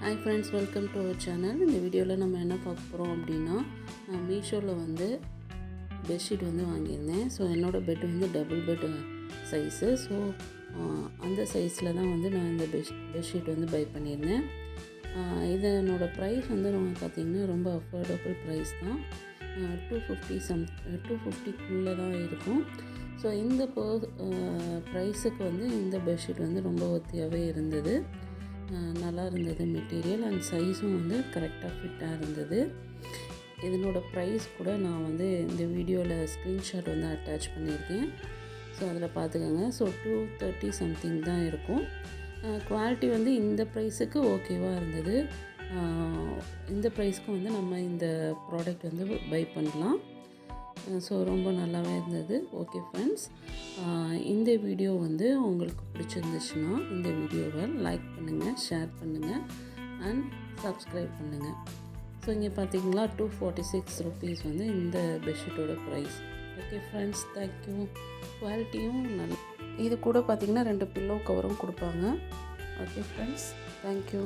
Hi friends, welcome to our channel. இந்த வீடியோவில் நம்ம என்ன பார்க்க போகிறோம் அப்படின்னா, நான் மீஷோவில் வந்து பெட்ஷீட் வந்து வாங்கியிருந்தேன். ஸோ என்னோடய பெட் வந்து டபுள் பெட் சைஸு. ஸோ அந்த சைஸில் தான் வந்து நான் இந்த பெட்ஷீட் வந்து பை பண்ணியிருந்தேன். இதனோட ப்ரைஸ் வந்து நம்ம பார்த்திங்கன்னா ரொம்ப அஃபோர்டபுள் ப்ரைஸ் தான். 250 தான் இருக்கும். ஸோ இந்த ப்ரைஸுக்கு வந்து இந்த பெட்ஷீட் வந்து ரொம்ப ஒத்தியாகவே இருந்தது. நல்லா இருந்தது மெட்டீரியல் அண்ட் சைஸும் வந்து கரெக்டாக ஃபிட்டாக இருந்தது. இதனோட ப்ரைஸ் கூட நான் வந்து இந்த வீடியோவில் ஸ்க்ரீன்ஷாட் வந்து அட்டாச் பண்ணியிருக்கேன். ஸோ அதில் பார்த்துக்கோங்க. ஸோ 230 சம்திங் தான் இருக்கும். குவாலிட்டி வந்து இந்த ப்ரைஸுக்கு ஓகேவாக இருந்தது. இந்த ப்ரைஸ்க்கு வந்து நம்ம இந்த ப்ராடக்ட் வந்து பை பண்ணலாம். ஸோ ரொம்ப நல்லாவே இருந்தது. ஓகே ஃப்ரெண்ட்ஸ், இந்த வீடியோ வந்து உங்களுக்கு பிடிச்சிருந்துச்சுன்னா இந்த வீடியோவை லைக் பண்ணுங்கள், ஷேர் பண்ணுங்கள் அண்ட் சப்ஸ்கிரைப் பண்ணுங்கள். ஸோ இங்கே பார்த்தீங்களா 246 rupees வந்து இந்த பெட்ஷீட்டோட ப்ரைஸ். Okay friends, thank you. குவாலிட்டியும் இது கூட பார்த்திங்கன்னா 2 பில்லோ கவரும் கொடுப்பாங்க. Okay friends, thank you.